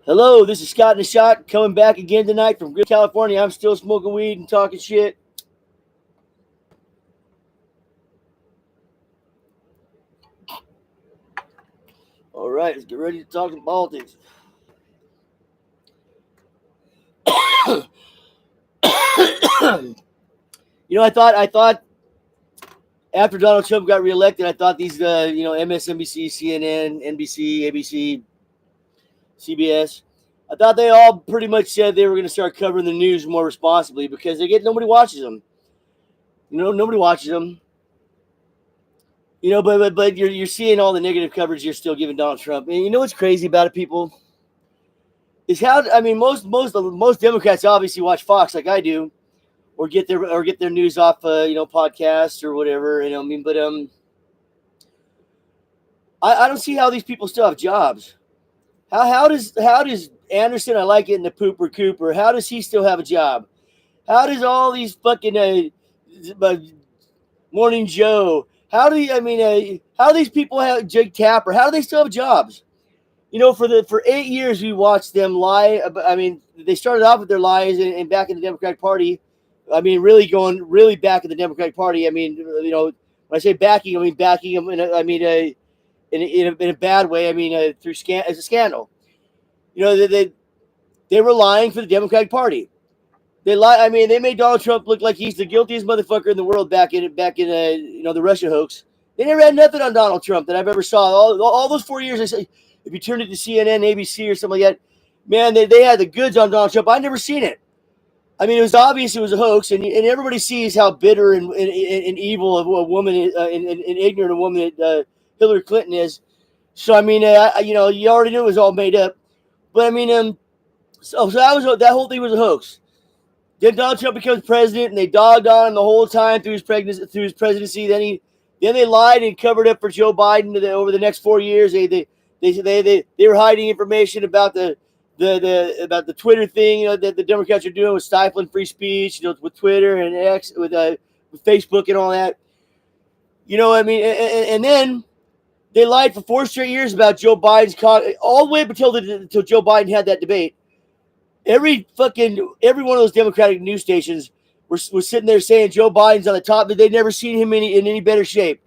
Hello, this is Scott in the Shot coming back again tonight from California. I'm still smoking weed and talking shit. All right, let's get ready to talk some politics. I thought after Donald Trump got reelected, I thought these, MSNBC, CNN, NBC, ABC, CBS, I thought they all pretty much said they were going to start covering the news more responsibly because nobody watches them. Nobody watches them. But you're seeing all the negative coverage you're still giving Donald Trump. And you know what's crazy about it, people? Is how I mean most Democrats obviously watch Fox like I do, or get their news off podcasts or whatever. But I don't see how these people still have jobs. How does Anderson, I like it, in the Pooper Cooper, how does he still have a job? How does all these fucking Morning Joe, how do these people have Jake Tapper? How do they still have jobs? For 8 years we watched them lie. I mean, they started off with their lies and back in the Democratic Party. I mean, really going really back in the Democratic Party. I mean, when I say backing, I mean backing them. In a bad way. I mean, as a scandal. They were lying for the Democratic Party. They lie. I mean, they made Donald Trump look like he's the guiltiest motherfucker in the world back in the Russia hoax. They never had nothing on Donald Trump that I've ever saw. All those 4 years, I say, if you turned it to CNN, ABC, or something like that, man, they had the goods on Donald Trump. I never seen it. I mean, it was obvious it was a hoax, and everybody sees how bitter and evil of a woman and ignorant a woman Hillary Clinton is. So I mean, you already knew it was all made up. But I mean, so that whole thing was a hoax. Then Donald Trump becomes president, and they dogged on him the whole time through his presidency. Then they lied and covered up for Joe Biden over the next 4 years. They were hiding information about about the Twitter thing, that the Democrats are doing with stifling free speech, with Twitter and X, with Facebook and all that. I mean, and then they lied for 4 straight years about Joe Biden's all the way up until Joe Biden had that debate. Every one of those Democratic news stations was sitting there saying Joe Biden's on the top, but they'd never seen him in any better shape.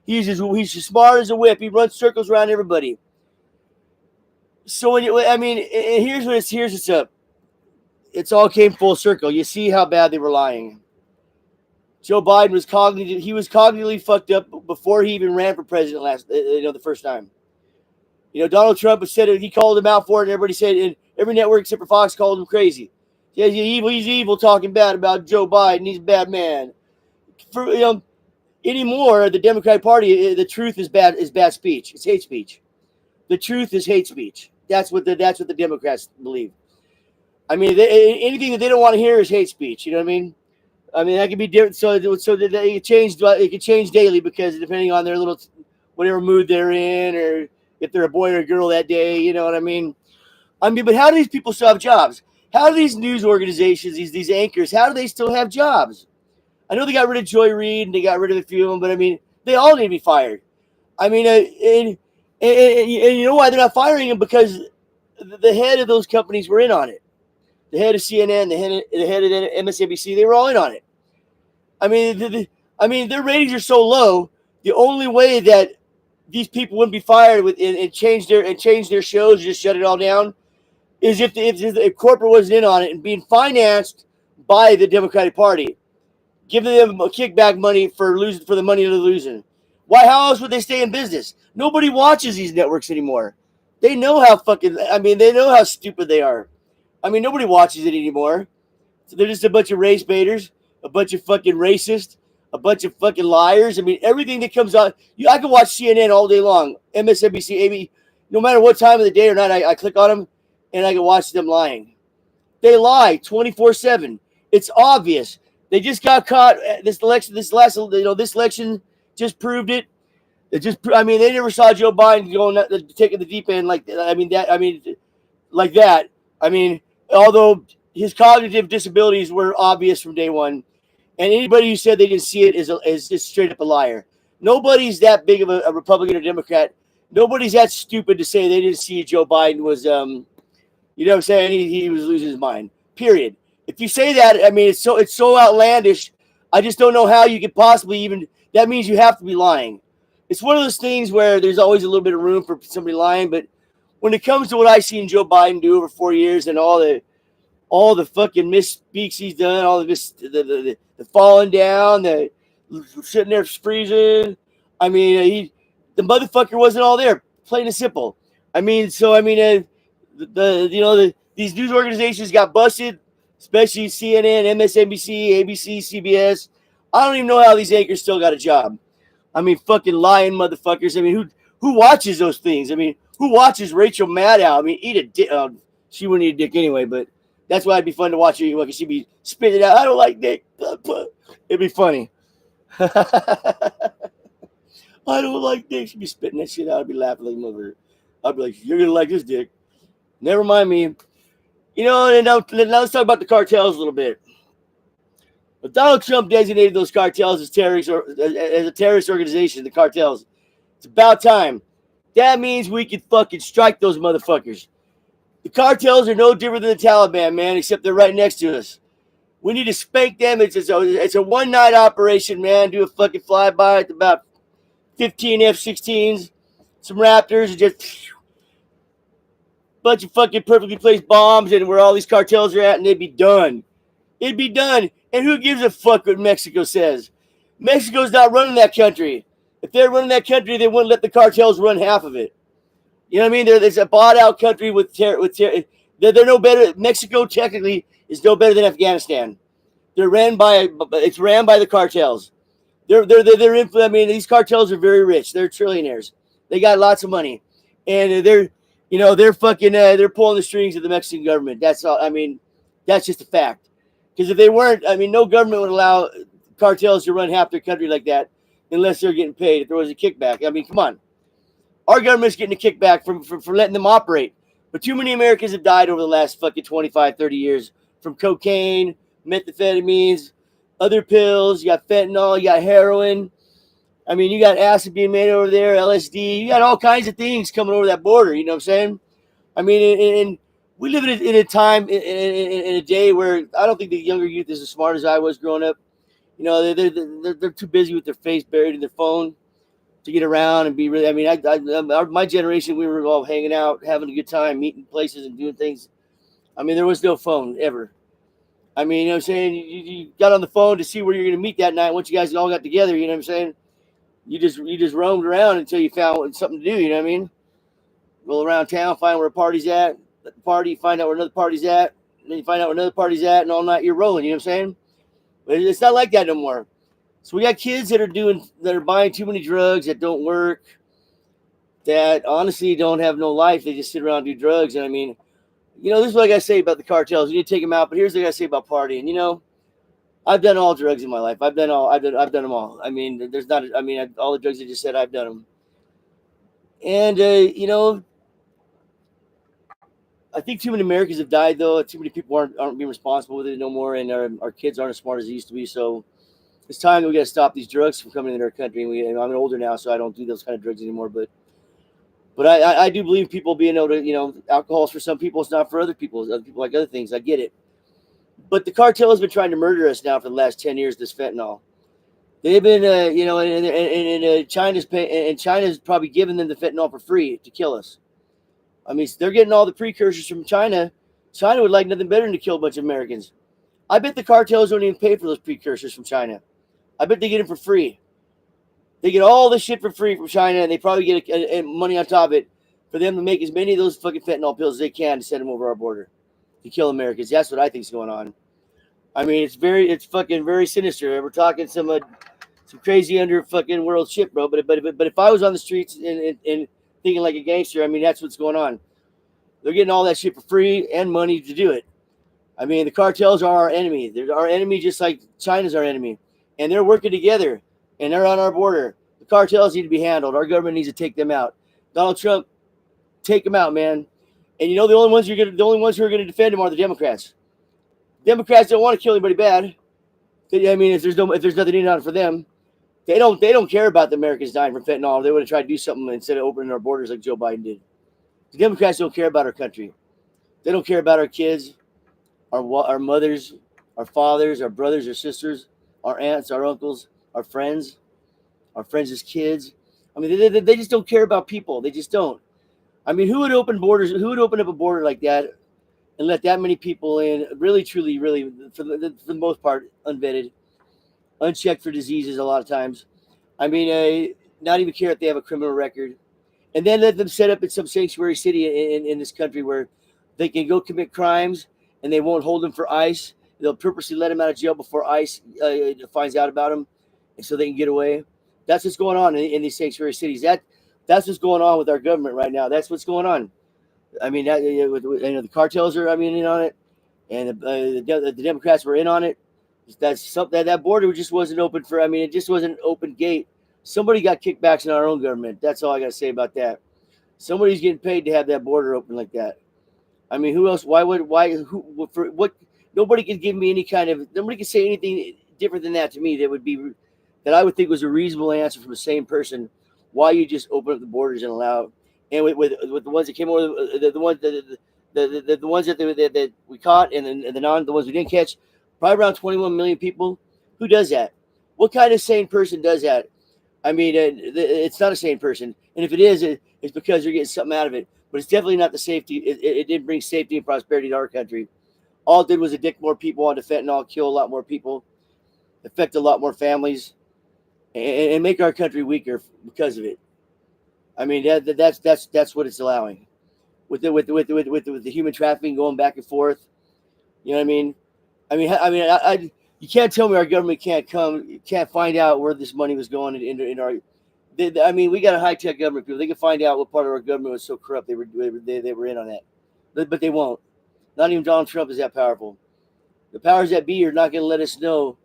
He's as smart as a whip. He runs circles around everybody. So here's what's up. It's all came full circle. You see how bad they were lying. Joe Biden was cognitively fucked up before he even ran for president the first time. Donald Trump said it. He called him out for it, and everybody said, and every network except for Fox called him crazy. Yeah, he's evil, talking bad about Joe Biden. He's a bad man. Anymore, the Democratic Party, the truth is bad speech. It's hate speech. The truth is hate speech. That's what the Democrats believe. I mean, anything that they don't want to hear is hate speech. You know what I mean? I mean, that could be different. So that it could change daily because depending on their little whatever mood they're in, or if they're a boy or a girl that day. You know what I mean? But how do these people still have jobs? How do these news organizations, these anchors, how do they still have jobs? I know they got rid of Joy Reid and they got rid of a few of them, but I mean, they all need to be fired. I mean, and you know why they're not firing them? Because the head of those companies were in on it. The head of CNN, the head of MSNBC, they were all in on it. I mean, their ratings are so low. The only way that these people wouldn't be fired and change their shows, just shut it all down, is if corporate wasn't in on it and being financed by the Democratic Party, giving them kickback money for the money they're losing. Why? How else would they stay in business? Nobody watches these networks anymore. They know they know how stupid they are. I mean, nobody watches it anymore. So they're just a bunch of race baiters, a bunch of fucking racists, a bunch of fucking liars. I mean, everything that comes out, I can watch CNN all day long, MSNBC, AB, no matter what time of the day or night. I click on them, and I can watch them lying. They lie 24/7. It's obvious. They just got caught. This election just proved it. They never saw Joe Biden taking the deep end like that. Like that. I mean, although his cognitive disabilities were obvious from day one, and anybody who said they didn't see it is just straight up a liar. Nobody's that big of a Republican or Democrat. Nobody's that stupid to say they didn't see Joe Biden You know what I'm saying? He was losing his mind. Period. If you say that, I mean, it's so outlandish. I just don't know how you could possibly even. That means you have to be lying. It's one of those things where there's always a little bit of room for somebody lying, but when it comes to what I've seen Joe Biden do over 4 years and all the fucking misspeaks he's done, all the falling down, the sitting there freezing. I mean, the motherfucker wasn't all there, plain and simple. I mean, so I mean, these news organizations got busted, especially CNN, MSNBC, ABC, CBS. I don't even know how these anchors still got a job. I mean, fucking lying motherfuckers. I mean, who watches those things? I mean, who watches Rachel Maddow? I mean, eat a dick. She wouldn't eat a dick anyway, but that's why it'd be fun to watch her. Because she'd be spitting it out. I don't like dick. It'd be funny. I don't like dick. She'd be spitting that shit out. I'd be laughing like mother. I'd be like, you're gonna like this dick. Never mind me. You know, and now let's talk about the cartels a little bit. But Donald Trump designated those cartels as terrorists or as a terrorist organization, the cartels. It's about time. That means we can fucking strike those motherfuckers. The cartels are no different than the Taliban, man, except they're right next to us. We need to spank them. It's a one-night operation, man. Do a fucking flyby at about 15 F-16s, some Raptors, and just bunch of fucking perfectly placed bombs and where all these cartels are at, and they'd be done. It'd be done. And who gives a fuck what Mexico says? Mexico's not running that country. If they're running that country, they wouldn't let the cartels run half of it. You know what I mean? There's a bought-out country with terror. They're no better. Mexico technically is no better than Afghanistan. It's ran by the cartels. I mean, these cartels are very rich. They're trillionaires. They got lots of money, and they're fucking they're pulling the strings of the Mexican government. That's all. I mean, that's just a fact. Because if they weren't, I mean, no government would allow cartels to run half their country like that unless they're getting paid. If there was a kickback, I mean, come on. Our government's getting a kickback for letting them operate. But too many Americans have died over the last fucking 25, 30 years from cocaine, methamphetamines, other pills. You got fentanyl, you got heroin. I mean, you got acid being made over there, LSD. You got all kinds of things coming over that border. You know what I'm saying? I mean, and we live in a time, in a day where I don't think the younger youth is as smart as I was growing up. You know, they're too busy with their face buried in their phone to get around and be really. I mean, my generation, we were all hanging out, having a good time, meeting places and doing things. I mean, there was no phone ever. I mean, you know what I'm saying? You got on the phone to see where you're going to meet that night. Once you guys all got together, you know what I'm saying? You just roamed around until you found something to do. You know what I mean? Roll around town, find where a party's at. At the party, find out where another party's at. And then you find out where another party's at, and all night you're rolling. You know what I'm saying? But it's not like that no more. So we got kids that are buying too many drugs that don't work, that honestly don't have no life. They just sit around and do drugs. And I mean, you know, this is what I gotta say about the cartels. You need to take them out. But here's what I gotta say about partying. You know, I've done all drugs in my life. I've done them all. I mean, all the drugs I just said, I've done them. And you know, I think too many Americans have died though. Too many people aren't being responsible with it no more, and our kids aren't as smart as they used to be. So it's time that we got to stop these drugs from coming into our country. And I'm older now, so I don't do those kind of drugs anymore. But I do believe people being able to, you know, alcohol's for some people, it's not for other people. Other people like other things. I get it. But the cartel has been trying to murder us now for the last 10 years. This fentanyl, they've been, you know, and China's probably giving them the fentanyl for free to kill us. I mean, they're getting all the precursors from China. China would like nothing better than to kill a bunch of Americans. I bet the cartels don't even pay for those precursors from China. I bet they get them for free. They get all this shit for free from China, and they probably get money on top of it for them to make as many of those fucking fentanyl pills as they can to send them over our border to kill Americans. That's what I think is going on. I mean, it's fucking very sinister. We're talking some crazy under fucking world shit, bro. But if I was on the streets and thinking like a gangster, I mean, that's what's going on. They're getting all that shit for free and money to do it. I mean, the cartels are our enemy. They're our enemy just like China's our enemy. And they're working together, and they're on our border. The cartels need to be handled. Our government needs to take them out. Donald Trump, take them out, man. And you know the only ones who are going to defend him are the Democrats. Democrats don't want to kill anybody bad. I mean, if there's nothing in it for them, they don't care about the Americans dying from fentanyl. They would have tried to do something instead of opening our borders like Joe Biden did. The Democrats don't care about our country. They don't care about our kids, our mothers, our fathers, our brothers, our sisters, our aunts, our uncles, our friends' kids. I mean, they just don't care about people. They just don't. I mean, who would open borders? Who would open up a border like that and let that many people in? Really, truly, really, for the most part, unvetted, unchecked for diseases. A lot of times. I mean, not even care if they have a criminal record, and then let them set up in some sanctuary city in this country where they can go commit crimes and they won't hold them for ICE. They'll purposely let them out of jail before ICE finds out about them, and so they can get away. That's what's going on in these sanctuary cities. That's what's going on with our government right now. That's what's going on. I mean, the cartels are, I mean, in on it, and the Democrats were in on it. That's something that border just wasn't open for. I mean, it just wasn't an open gate. Somebody got kickbacks in our own government. That's all I got to say about that. Somebody's getting paid to have that border open like that. I mean, who else? Who for what? Nobody could give me any kind of. Nobody could say anything different than that to me. That I would think was a reasonable answer from the same person. Why you just open up the borders and allow, and with the ones that came over, the ones that we caught, and the ones we didn't catch, probably around 21 million people. Who does that? What kind of sane person does that? I mean, it's not a sane person, and if it is, it's because they're getting something out of it. But it's definitely not the safety. It didn't bring safety and prosperity to our country. All it did was addict more people onto fentanyl, kill a lot more people, affect a lot more families, and make our country weaker because of it. I mean, that's what it's allowing. With the human trafficking going back and forth, you know what I mean? I you can't tell me our government can't find out where this money was going in our. I mean, we got a high tech government people. They can find out what part of our government was so corrupt they were in on that, but they won't. Not even Donald Trump is that powerful. The powers that be are not going to let us know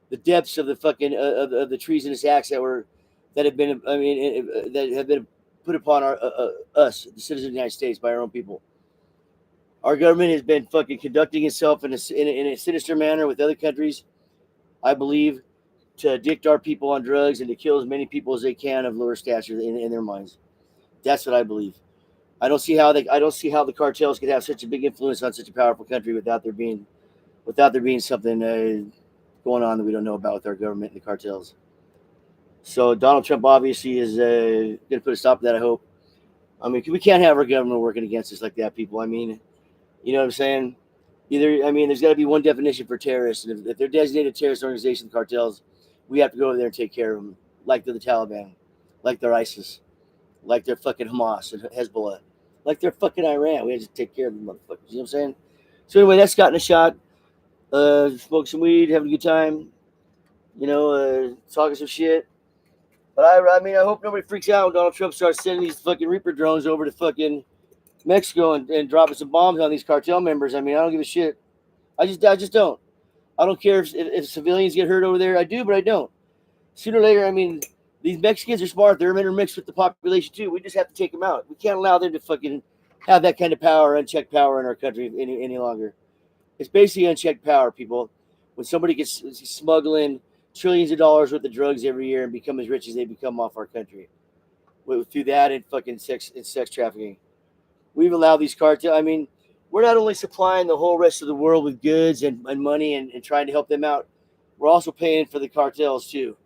the depths of the fucking of the treasonous acts that have been. I mean, that have been put upon us, the citizens of the United States, by our own people. Our government has been fucking conducting itself in a sinister manner with other countries, I believe, to addict our people on drugs and to kill as many people as they can of lower stature in their minds. That's what I believe. I don't see how the cartels could have such a big influence on such a powerful country without there being something going on that we don't know about with our government and the cartels. So Donald Trump obviously is going to put a stop to that. I hope. I mean, we can't have our government working against us like that, people. I mean, you know what I'm saying? There's got to be one definition for terrorists, and if they're designated terrorist organizations, cartels, we have to go over there and take care of them, like they're the Taliban, like they're ISIS, like they're fucking Hamas and Hezbollah, like they're fucking Iran. We have to take care of them, motherfuckers. You know what I'm saying? So anyway, that's Scott in a shot. Smoke some weed, having a good time. Talking some shit. But I mean, I hope nobody freaks out when Donald Trump starts sending these fucking Reaper drones over to fucking Mexico and dropping some bombs on these cartel members. I mean, I don't give a shit. I just don't. I don't care if civilians get hurt over there. I do, but I don't. Sooner or later, I mean, these Mexicans are smart. They're intermixed with the population too. We just have to take them out. We can't allow them to fucking have that kind of power, unchecked power in our country any longer. It's basically unchecked power, people. When somebody gets smuggling trillions of dollars worth of drugs every year and become as rich as they become off our country, through that and fucking sex trafficking, we've allowed these cartels. I mean, we're not only supplying the whole rest of the world with goods and money and trying to help them out, we're also paying for the cartels too,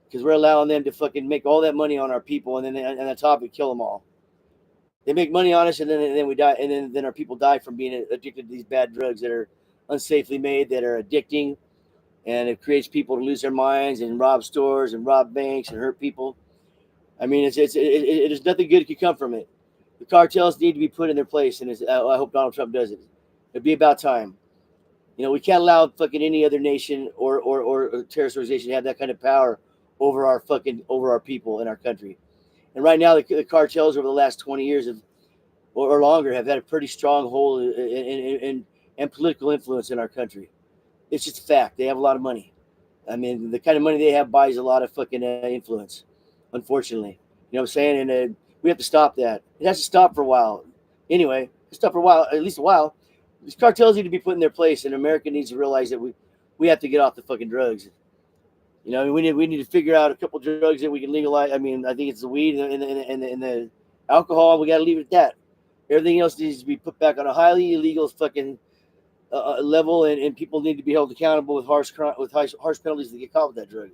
because we're allowing them to fucking make all that money on our people, and then on top we kill them all. They make money on us, and then we die, and then our people die from being addicted to these bad drugs that are unsafely made, that are addicting, and it creates people to lose their minds and rob stores and rob banks and hurt people. I mean, there's nothing good can come from it. The cartels need to be put in their place, and I hope Donald Trump does it. It'd be about time. We can't allow fucking any other nation or terrorist organization to have that kind of power over our people in our country. And right now, the cartels over the last 20 years or longer have had a pretty strong hold and political influence in our country. It's just a fact. They have a lot of money. I mean, the kind of money they have buys a lot of fucking influence, unfortunately. You know what I'm saying? And we have to stop that. It has to stop for a while. Anyway, stop for a while, at least a while. These cartels need to be put in their place, and America needs to realize that we have to get off the fucking drugs. We need to figure out a couple of drugs that we can legalize. I mean, I think it's the weed and the alcohol. We got to leave it at that. Everything else needs to be put back on a highly illegal fucking level, and people need to be held accountable with harsh penalties to get caught with that drug.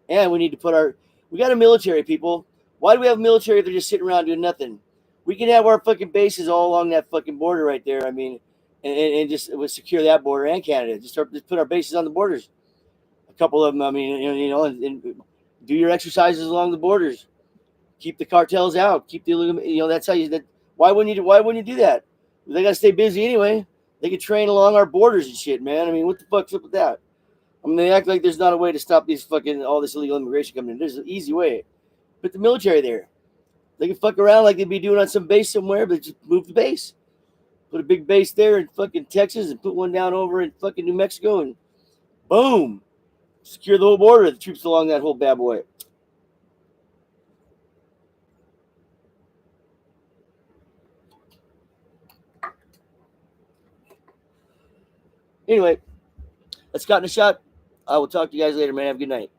And we need to we got a military, people. Why do we have a military if they're just sitting around doing nothing? We can have our fucking bases all along that fucking border right there. I mean, and just secure that border and Canada. Just put our bases on the borders. A couple of them. I mean, and do your exercises along the borders. Keep the cartels out. Keep the illegal. That's how you. Why wouldn't you do that? They got to stay busy anyway. They can train along our borders and shit, man. I mean, what the fuck's up with that? I mean, they act like there's not a way to stop all this illegal immigration coming in. There's an easy way. Put the military there. They can fuck around like they'd be doing on some base somewhere, but just move the base. Put a big base there in fucking Texas and put one down over in fucking New Mexico, and boom. Secure the whole border. The troops along that whole bad boy. Anyway, that's gotten a shot. I will talk to you guys later, man. Have a good night.